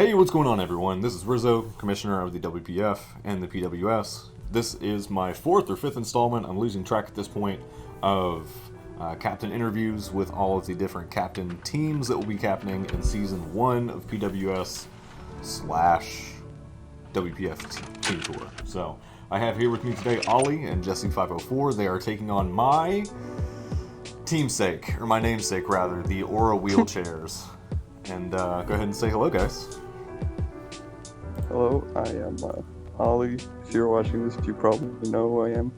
Hey, what's going on, everyone? This is Rizzo, Commissioner of the WPF and the PWS. This is my fourth or fifth installment, I'm losing track at this point, of captain interviews with all of the different captain teams that will be captaining in Season 1 of PWS slash WPF Team Tour. So, I have here with me today Olli and Jesse504. They are taking on my teamsake, or my namesake rather, the Aura Wheelchairs. And go ahead and say hello, guys. Hello, I am Olli. If you're watching this, you probably know who I am.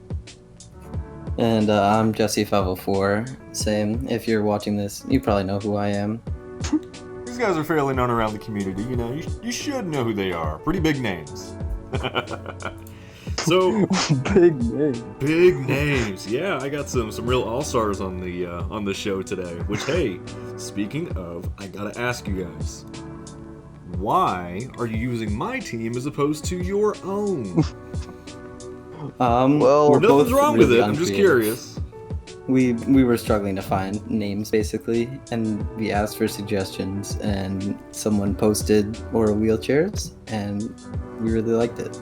And I'm Jesse504. Same. If you're watching this, you probably know who I am. These guys are fairly known around the community. You know, you should know who they are. Pretty big names. So Big name. big names. Yeah, I got some real all-stars on the show today. Which, hey, speaking of, I gotta ask you guys, why are you using my team as opposed to your own? Well, we're Nothing's both wrong with really it. I'm just uncreative. curious. We were struggling to find names basically, and we asked for suggestions, and someone posted Aura Wheelchairs, and we really liked it.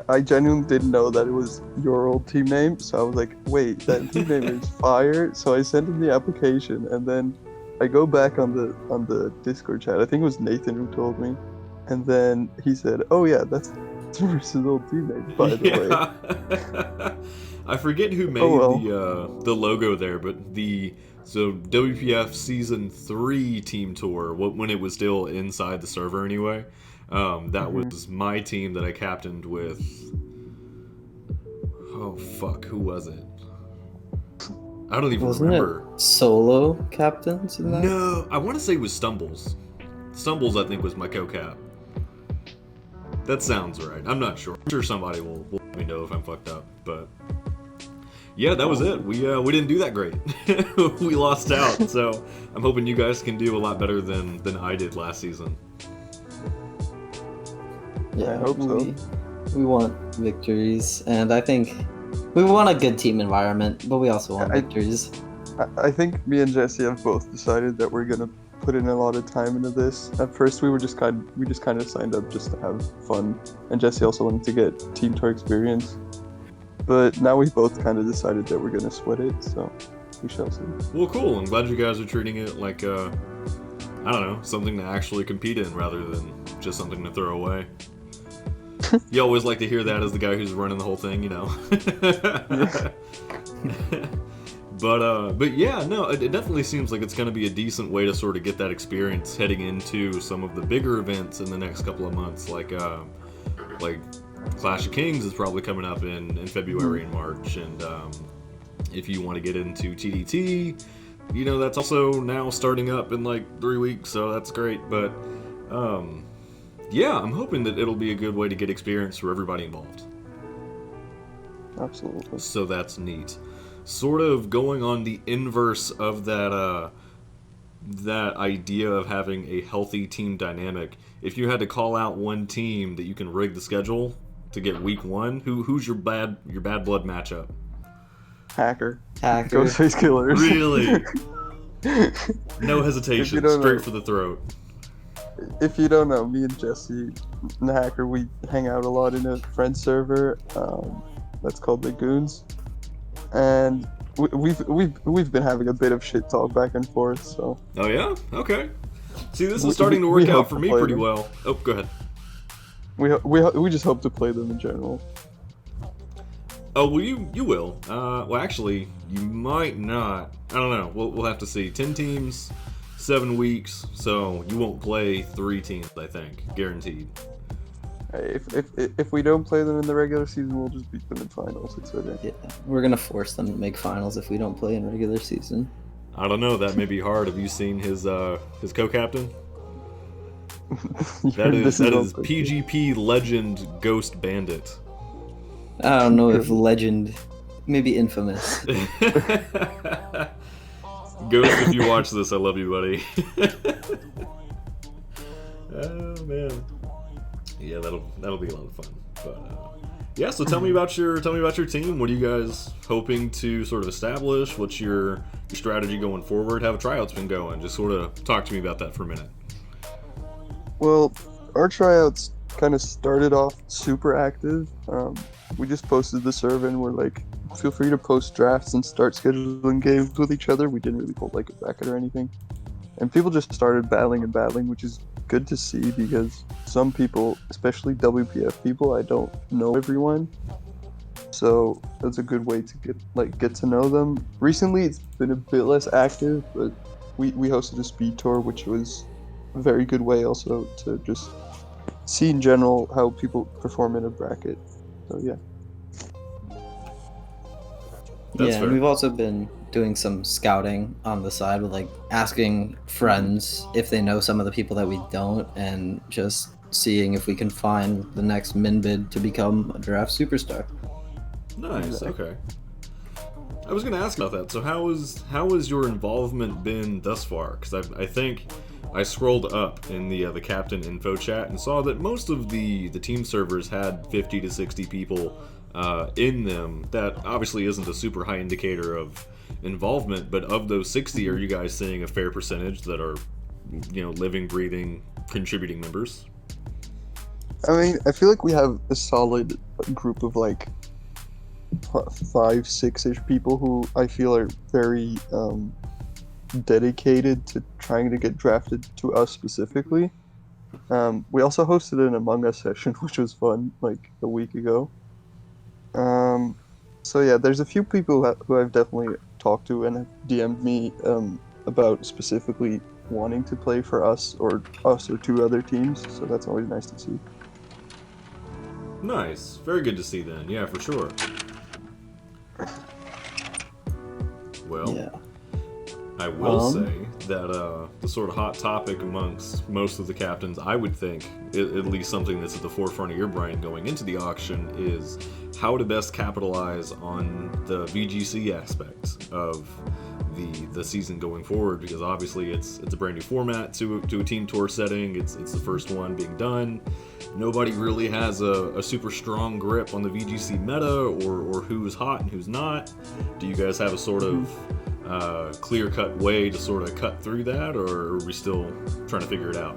I genuinely didn't know that it was your old team name, so I was like, wait, that team name is fire. So I sent him the application, and then I go back on the Discord chat. I think it was Nathan who told me, and then he said, "Oh yeah, that's his old team name, by the way." I forget who made the logo there, but so WPF Season 3 Team Tour, when it was still inside the server anyway, that was my team that I captained with. Oh fuck, who was it? I don't even Wasn't remember. it solo captains in that? No, I want to say it was Stumbles. Stumbles, I think, was my co-cap. That sounds right. I'm not sure. I'm sure somebody will let me know if I'm fucked up, but yeah, that was it. We didn't do that great. We lost out, so I'm hoping you guys can do a lot better than I did last season. Yeah, I hope so. We want victories, and I think we want a good team environment, but we also want victories. I think me and Jesse have both decided that we're gonna put in a lot of time into this. At first, we just kind of signed up just to have fun, and Jesse also wanted to get team tour experience. But now we both kind of decided that we're gonna split it, so we shall see. Well, cool. I'm glad you guys are treating it like I don't know, something to actually compete in rather than just something to throw away. You always like to hear that as the guy who's running the whole thing, you know. But yeah, no, it definitely seems like it's going to be a decent way to sort of get that experience heading into some of the bigger events in the next couple of months, like Clash of Kings is probably coming up in February and March, and if you want to get into TDT, you know, that's also now starting up in like 3 weeks, so that's great. But yeah, I'm hoping that it'll be a good way to get experience for everybody involved. Absolutely. So that's neat. Sort of going on the inverse of that idea of having a healthy team dynamic. If you had to call out one team that you can rig the schedule to get week 1, who's your bad blood matchup? Hacker. Hacker. Ghostface Killers. Really? No hesitation, straight for the throat. If you don't know, me and Jesse and Hacker, we hang out a lot in a friend server that's called the Goons, and we've been having a bit of shit talk back and forth. So. Oh yeah? Okay. See, this is starting to work out for me pretty well. Oh, go ahead. We just hope to play them in general. Oh, well, you will. Well, actually, you might not. I don't know. We'll have to see. 10 teams, 7 weeks, so you won't play 3 teams, I think. Guaranteed. Hey, if we don't play them in the regular season, we'll just beat them in finals. It's okay. Yeah, we're gonna force them to make finals if we don't play in regular season. I don't know. That may be hard. Have you seen his co-captain? That is PGP legend Ghost Bandit. I don't know if legend, maybe infamous. Ghost, if you watch this, I love you, buddy. Oh man, yeah, that'll be a lot of fun. But yeah, so tell me about your team. What are you guys hoping to sort of establish? What's your strategy going forward? How have tryouts been going? Just sort of talk to me about that for a minute. Well, our tryouts kind of started off super active. We just posted the survey and we're like, feel free to post drafts and start scheduling games with each other. We didn't really hold like a bracket or anything. And people just started battling, which is good to see because some people, especially WPF people, I don't know everyone. So that's a good way to get to know them. Recently, it's been a bit less active, but we hosted a speed tour, which was a very good way also to just see in general how people perform in a bracket. So yeah. That's Yeah, and fair. we've also been doing some scouting on the side with like asking friends if they know some of the people that we don't, and just seeing if we can find the next min bid to become a draft superstar. Nice. Exactly. Okay. I was going to ask about that. So how has your involvement been thus far? Because I think I scrolled up in the captain info chat and saw that most of the team servers had 50 to 60 people in them. That obviously isn't a super high indicator of involvement, but of those 60, are you guys seeing a fair percentage that are, living, breathing, contributing members? I mean, I feel like we have a solid group of like 5, 6-ish people who I feel are very dedicated to trying to get drafted to us specifically. We also hosted an Among Us session, which was fun, like a week ago. Um, so yeah, there's a few people who I've definitely talked to and have DM'd me about specifically wanting to play for us or 2 other teams. So that's always nice to see. Nice. Very good to see then. Yeah, for sure. Well, Yeah. I will Um, say that the sort of hot topic amongst most of the captains, I would think, at least something that's at the forefront of your brain going into the auction, is how to best capitalize on the VGC aspects of the season going forward. Because obviously it's a brand new format to a team tour setting. It's the first one being done. Nobody really has a super strong grip on the VGC meta or who's hot and who's not. Do you guys have a sort of clear-cut way to sort of cut through that, or are we still trying to figure it out?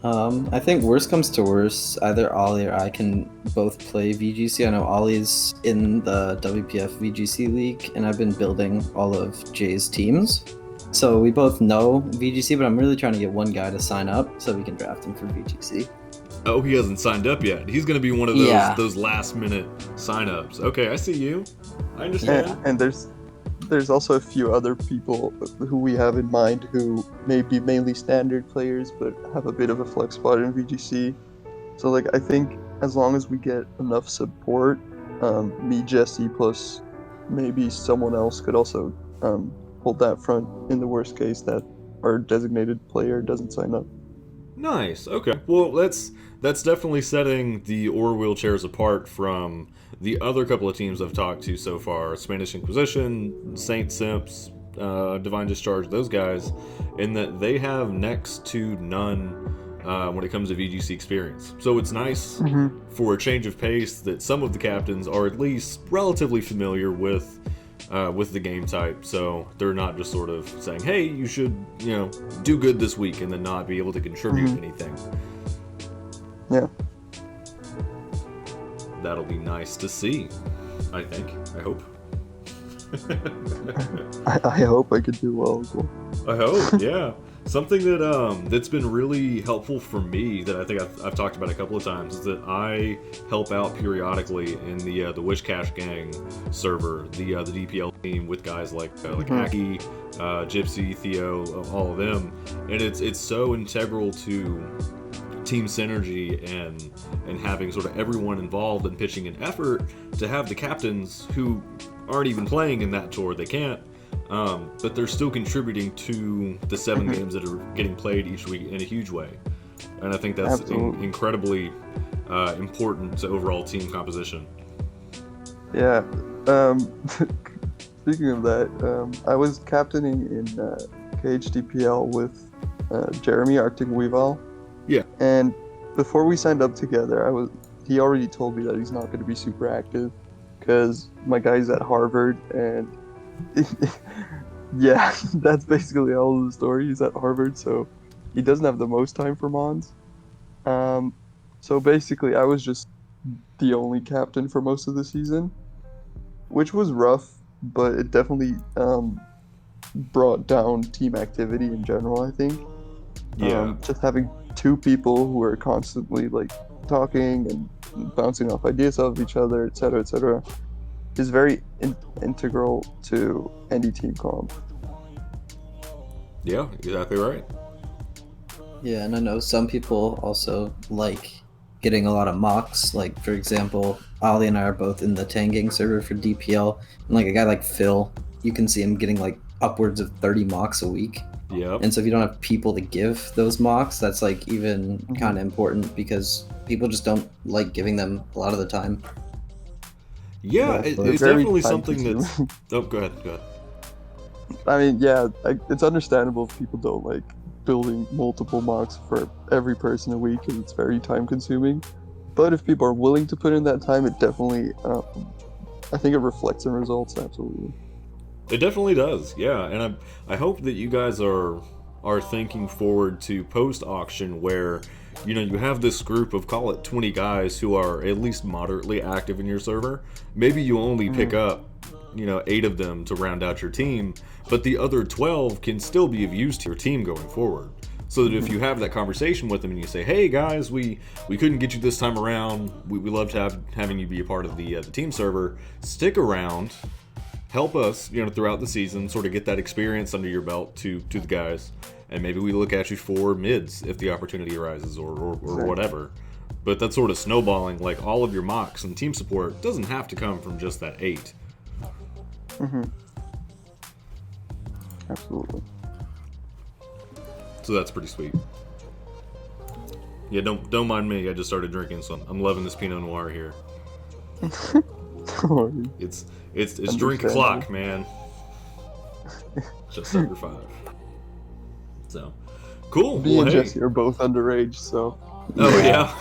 I think worst comes to worst, either Ollie or I can both play VGC. I know Ollie's in the WPF VGC League, and I've been building all of Jay's teams. So we both know VGC, but I'm really trying to get one guy to sign up so we can draft him for VGC. Oh, he hasn't signed up yet. He's going to be one of those last-minute sign-ups. Okay, I see you. I understand. And there's also a few other people who we have in mind who may be mainly standard players but have a bit of a flex spot in VGC. So like I think as long as we get enough support, me, Jesse, plus maybe someone else could also hold that front in the worst case that our designated player doesn't sign up. Nice. Okay. Well, that's definitely setting the Ore Wheelchairs apart from the other couple of teams I've talked to so far: Spanish Inquisition, Saint Simps, Divine Discharge. Those guys, in that they have next to none when it comes to VGC experience. So it's nice for a change of pace that some of the captains are at least relatively familiar with the game type, so they're not just sort of saying, hey, you should, do good this week, and then not be able to contribute anything. Yeah. That'll be nice to see, I think. I hope. I hope I could do well as well. I hope, yeah. Something that that's been really helpful for me that I think I've talked about a couple of times is that I help out periodically in the Wish Cash Gang server, the DPL team with guys like Aki, Gypsy, Theo, all of them, and it's so integral to team synergy and having sort of everyone involved and pitching an effort to have the captains who aren't even playing in that tour. They can't. But they're still contributing to the 7 games that are getting played each week in a huge way. And I think that's incredibly important to overall team composition. Yeah. Speaking of that, I was captaining in KHDPL with Jeremy Arctic Weavall. Yeah. And before we signed up together, he already told me that he's not going to be super active because my guy's at Harvard and yeah, that's basically all of the story. He's at Harvard, so he doesn't have the most time for Mons. So basically, I was just the only captain for most of the season, which was rough, but it definitely brought down team activity in general, I think. Yeah. Just having two people who are constantly like talking and bouncing off ideas off each other, etc., is very integral to any team comp. Yeah, exactly right. Yeah, and I know some people also like getting a lot of mocks. Like, for example, Ollie and I are both in the Tanging server for DPL, and like a guy like Phil, you can see him getting like upwards of 30 mocks a week. Yep. And so if you don't have people to give those mocks, that's like even kind of important because people just don't like giving them a lot of the time. Yeah, Yeah, they're it's very definitely time something that's. consuming. Oh, go ahead. Go ahead. I mean, yeah, it's understandable if people don't like building multiple mocks for every person a week because it's very time consuming. But if people are willing to put in that time, it definitely, I think it reflects in results, absolutely. It definitely does, yeah. And I hope that you guys are thinking forward to post auction where you have this group of, call it 20 guys who are at least moderately active in your server. Maybe you only pick up 8 of them to round out your team, but the other 12 can still be of use to your team going forward. So that if you have that conversation with them and you say, "Hey guys, we couldn't get you this time around. We loved having you be a part of the team server. Stick around, help us, throughout the season, sort of get that experience under your belt to the guys, and maybe we look at you for mids if the opportunity arises, or whatever." But that's sort of snowballing. Like, all of your mocks and team support doesn't have to come from just that 8. Mm-hmm. Absolutely. So that's pretty sweet. Yeah, don't mind me. I just started drinking, so I'm loving this Pinot Noir here. Don't worry. It's drink o'clock, man. Just under 5. So cool. Me Well, and hey. Jesse are both underage, so. Oh yeah.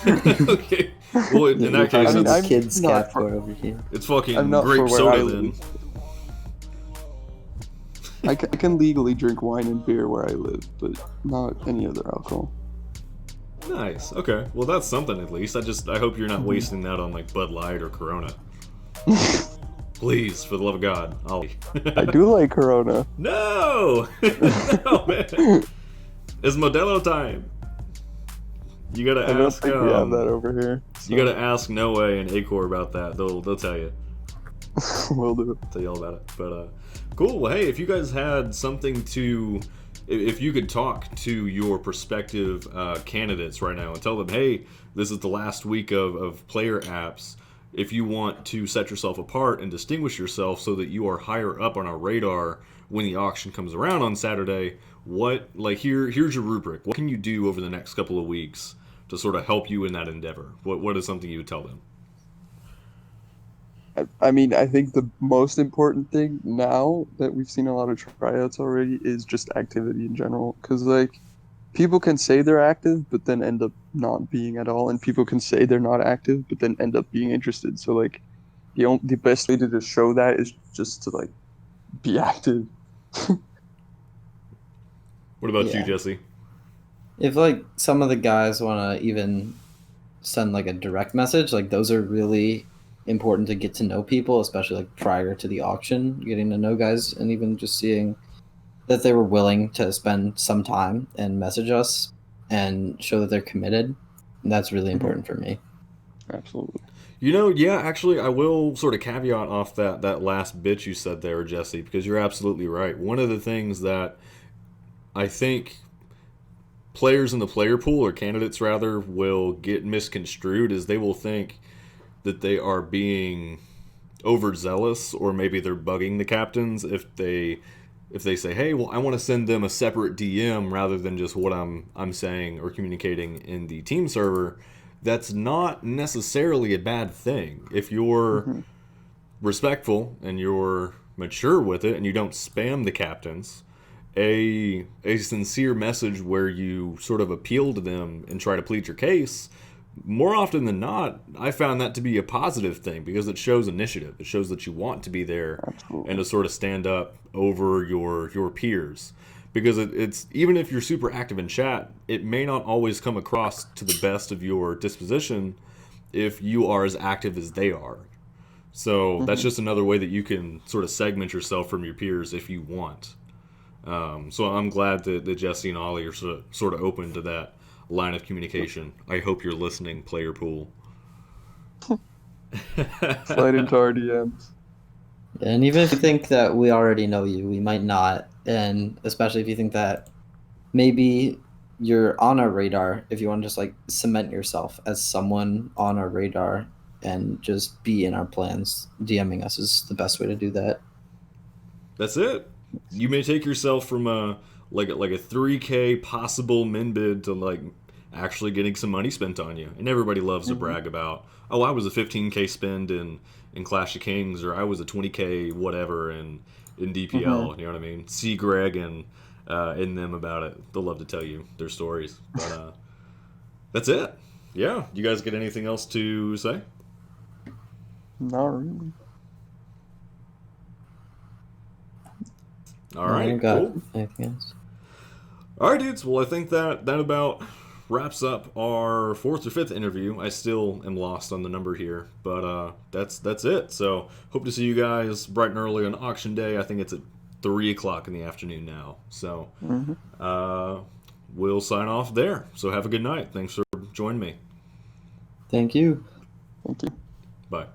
Okay. Well, in that case, I mean, I'm I'm kids not category over here. it's fucking I'm not for grape where soda I then. live. I can legally drink wine and beer where I live, but not any other alcohol. Nice. Okay. Well, that's something at least. I hope you're not wasting that on like Bud Light or Corona. Please, for the love of God, Ollie. I do like Corona. No! No, man. It's Modelo time. You gotta I don't ask. think we have that over here. So. You gotta ask Noe and Acor about that. They'll tell you. We'll do it. Tell you all about it. But cool. Well, hey, if you guys had something to, if you could talk to your prospective candidates right now and tell them, hey, this is the last week of player apps. If you want to set yourself apart and distinguish yourself so that you are higher up on our radar when the auction comes around on Saturday, here's your rubric. What can you do over the next couple of weeks to sort of help you in that endeavor? What is something you would tell them? I mean, I think the most important thing now that we've seen a lot of tryouts already is just activity in general. Because, like, people can say they're active, but then end up not being at all. And people can say they're not active, but then end up being interested. So, like, the best way to just show that is just to, like, be active. What about you, Yeah. Jesse? If like some of the guys want to even send like a direct message, like those are really important to get to know people, especially like prior to the auction, getting to know guys and even just seeing that they were willing to spend some time and message us and show that they're committed. That's really important for me. Absolutely. Yeah, actually, I will sort of caveat off that last bit you said there, Jesse, because you're absolutely right. One of the things that I think players in the player pool, or candidates rather, will get misconstrued is they will think that they are being overzealous, or maybe they're bugging the captains if they say, hey, well, I want to send them a separate DM rather than just what I'm saying or communicating in the team server. That's not necessarily a bad thing if you're respectful and you're mature with it and you don't spam the captains. A sincere message where you sort of appeal to them and try to plead your case, more often than not, I found that to be a positive thing because it shows initiative. It shows that you want to be there. Absolutely. And to sort of stand up over your peers. because it's even if you're super active in chat, it may not always come across to the best of your disposition if you are as active as they are. So that's just another way that you can sort of segment yourself from your peers if you want. So I'm glad that Jesse and Ollie are sort of open to that line of communication. I hope you're listening, player pool. Slide into our DMs. And even if you think that we already know you, we might not. And especially if you think that maybe you're on our radar, if you want to just like cement yourself as someone on our radar and just be in our plans, DMing us is the best way to do that. That's it. You may take yourself from a 3K possible min bid to like actually getting some money spent on you. And everybody loves to brag about, oh, I was a 15K spend in Clash of Kings, or I was a 20K whatever in DPL. You know what I mean? See Greg and them about it. They'll love to tell you their stories. But that's it. Yeah. You guys get anything else to say? Not really. All right, cool. Anything else? All right, dudes. Well, I think that about wraps up our fourth or fifth interview. I still am lost on the number here, but that's it. So hope to see you guys bright and early on auction day. I think it's at 3 o'clock in the afternoon now. So we'll sign off there. So have a good night. Thanks for joining me. Thank you. Thank you. Bye.